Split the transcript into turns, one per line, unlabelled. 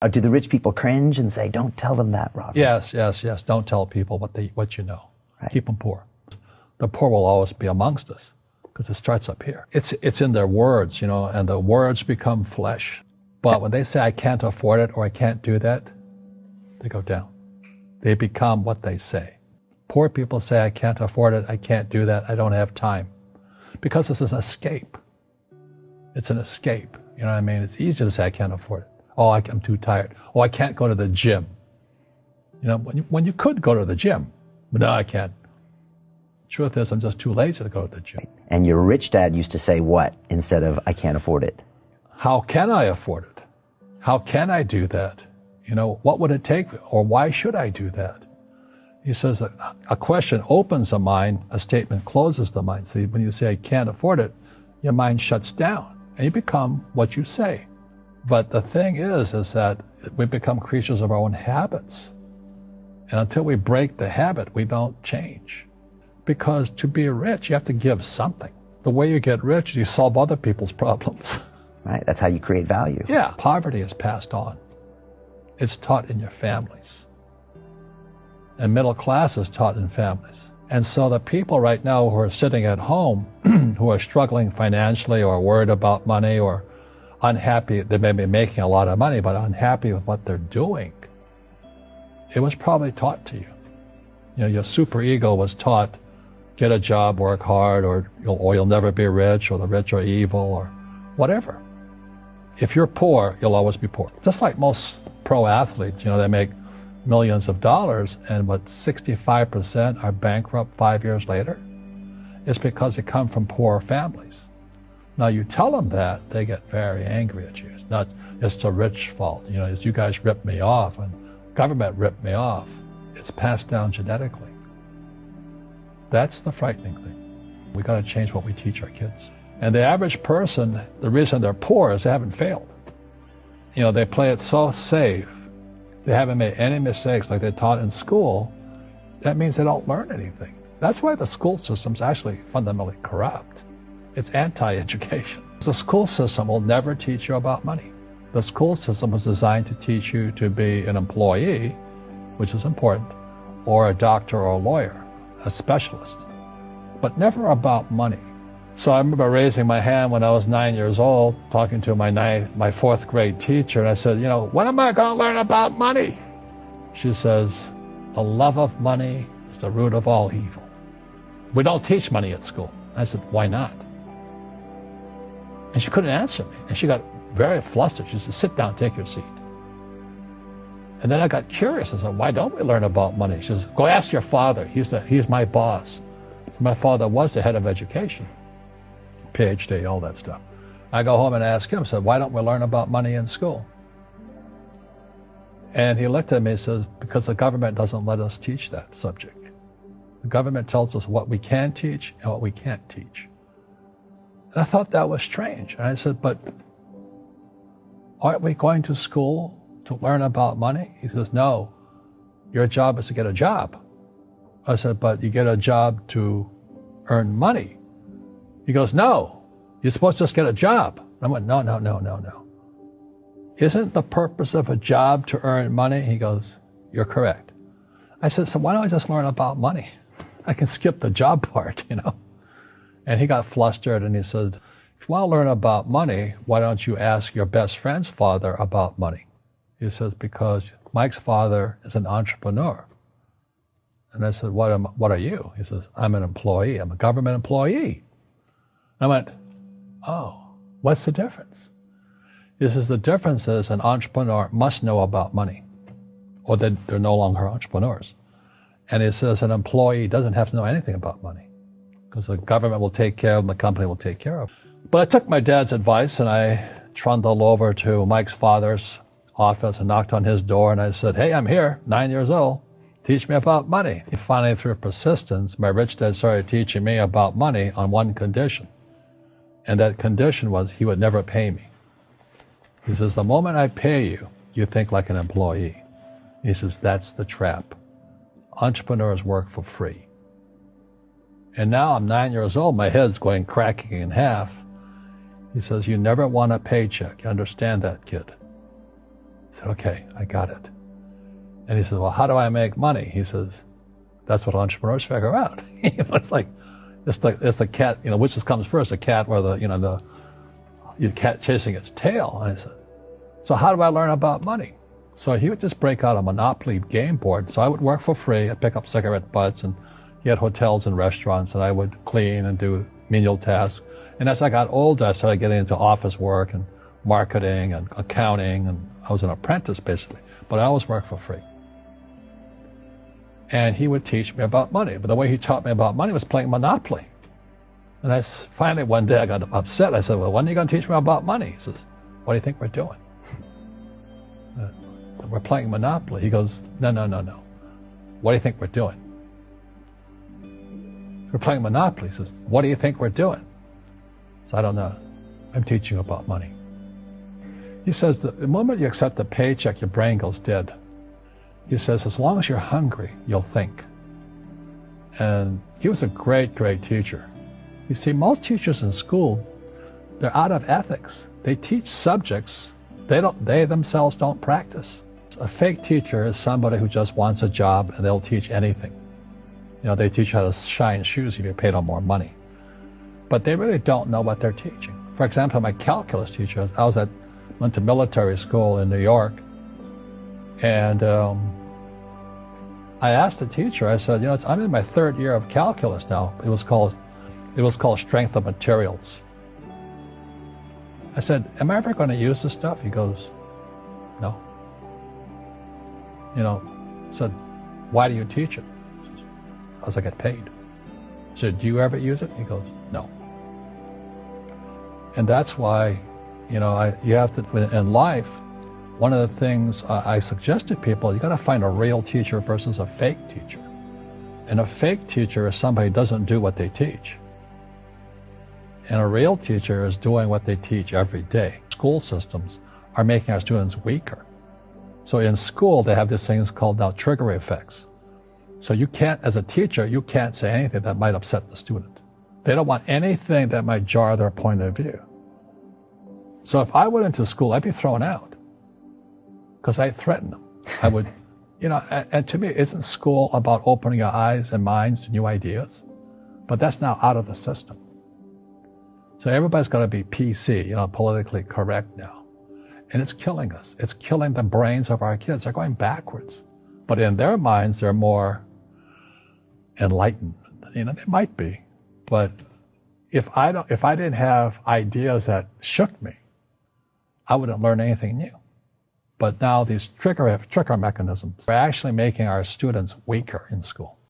Or do the rich people cringe and say, don't tell them that, Robert?
Yes. Don't tell people what you know.
Right.
Keep them poor. The poor will always be amongst us because it starts up here. It's in their words, and the words become flesh. But when they say, I can't afford it or I can't do that, they go down. They become what they say. Poor people say, I can't afford it, I can't do that, I don't have time. Because it's an escape. It's an escape. You know what I mean? It's easy to say, I can't afford it. Oh, I'm too tired. Oh, I can't go to the gym. When you could go to the gym. But no, I can't. Truth is, I'm just too lazy to go to the gym.
And your rich dad used to say what instead of, I can't afford it?
How can I afford it? How can I do that? What would it take? Or why should I do that? He says that a question opens the mind, a statement closes the mind. See, when you say, I can't afford it, your mind shuts down and you become what you say. But the thing is that we become creatures of our own habits. And until we break the habit, we don't change. Because to be rich, you have to give something. The way you get rich, you solve other people's problems.
Right, that's how you create value.
Yeah, poverty is passed on. It's taught in your families. And middle class is taught in families. And so the people right now who are sitting at home, who are struggling financially or worried about money or unhappy, they may be making a lot of money, but unhappy with what they're doing, it was probably taught to you. Your superego was taught, get a job, work hard, or you'll never be rich, or the rich are evil, or whatever. If you're poor, you'll always be poor. Just like most pro athletes, they make millions of dollars, and 65% are bankrupt 5 years later. It's because they come from poor families. Now you tell them that, they get very angry at you. It's not, it's the rich fault. It's you guys ripped me off, and government ripped me off. It's passed down genetically. That's the frightening thing. We got to change what we teach our kids. And the average person, the reason they're poor is they haven't failed. They play it so safe. They haven't made any mistakes like they're taught in school. That means they don't learn anything. That's why the school system's actually fundamentally corrupt. It's anti-education. The school system will never teach you about money. The school system was designed to teach you to be an employee, which is important, or a doctor or a lawyer, a specialist, but never about money. So I remember raising my hand when I was 9 years old, talking to my fourth grade teacher, and I said, when am I going to learn about money? She says, the love of money is the root of all evil. We don't teach money at school. I said, why not? And she couldn't answer me, and she got very flustered. She said, sit down, take your seat. And then I got curious. I said, why don't we learn about money? She says, go ask your father. He's my boss. My father was the head of education. PhD, all that stuff. I go home and ask him, said, why don't we learn about money in school? And he looked at me and says, because the government doesn't let us teach that subject. The government tells us what we can teach and what we can't teach. And I thought that was strange. And I said, but aren't we going to school to learn about money? He says, no, your job is to get a job. I said, but you get a job to earn money. He goes, no, you're supposed to just get a job. I went, no. Isn't the purpose of a job to earn money? He goes, you're correct. I said, so why don't I just learn about money? I can skip the job part, And he got flustered and he said, if you want to learn about money, why don't you ask your best friend's father about money? He says, because Mike's father is an entrepreneur. And I said, what are you? He says, I'm an employee. I'm a government employee. I went, oh, what's the difference? He says, the difference is an entrepreneur must know about money, or they're no longer entrepreneurs. And he says an employee doesn't have to know anything about money, because the government will take care of them, the company will take care of them. But I took my dad's advice, and I trundled over to Mike's father's office and knocked on his door, and I said, hey, I'm here, 9 years old. Teach me about money. Finally, through persistence, my rich dad started teaching me about money on one condition. And that condition was he would never pay me. He says, the moment I pay you, you think like an employee. He says, that's the trap. Entrepreneurs work for free. And now I'm 9 years old, my head's going cracking in half. He says, you never want a paycheck. You understand that, kid? I said, okay, I got it. And he says, well, how do I make money? He says, that's what entrepreneurs figure out. It's like the cat, which comes first, the cat or the cat chasing its tail. And I said, so how do I learn about money? So he would just break out a Monopoly game board. So I would work for free. I'd pick up cigarette butts, and he had hotels and restaurants, and I would clean and do menial tasks. And as I got older, I started getting into office work and marketing and accounting, and I was an apprentice basically, but I always worked for free. And he would teach me about money, but the way he taught me about money was playing Monopoly. And finally one day I got upset. I said, well, when are you going to teach me about money? He says, what do you think we're doing? We're playing Monopoly. He goes, no. What do you think we're doing? We're playing Monopoly. He says, what do you think we're doing? So I don't know. I'm teaching you about money. He says that the moment you accept a paycheck, your brain goes dead. He says, as long as you're hungry, you'll think. And he was a great, great teacher. You see, most teachers in school, they're out of ethics. They teach subjects they themselves don't practice. A fake teacher is somebody who just wants a job and they'll teach anything. They teach how to shine shoes if you pay them more money. But they really don't know what they're teaching. For example, my calculus teacher, went to military school in New York, and I asked the teacher, I said, I'm in my third year of calculus now. It was called strength of materials. I said, am I ever going to use this stuff? He goes, no. I said, why do you teach it? He says, because I get paid. I said, do you ever use it? He goes, no. And that's why, you have to, in life, one of the things I suggest to people, you got to find a real teacher versus a fake teacher. And a fake teacher is somebody who doesn't do what they teach. And a real teacher is doing what they teach every day. School systems are making our students weaker. So in school, they have these things called now trigger effects. So you can't, as a teacher, you can't say anything that might upset the student. They don't want anything that might jar their point of view. So if I went into school, I'd be thrown out because I threatened them. I would, and to me, isn't school about opening your eyes and minds to new ideas? But that's now out of the system. So everybody's got to be PC, politically correct now. And it's killing us. It's killing the brains of our kids. They're going backwards. But in their minds, they're more enlightened. They might be. But if I didn't have ideas that shook me, I wouldn't learn anything new. But now these trigger mechanisms are actually making our students weaker in school.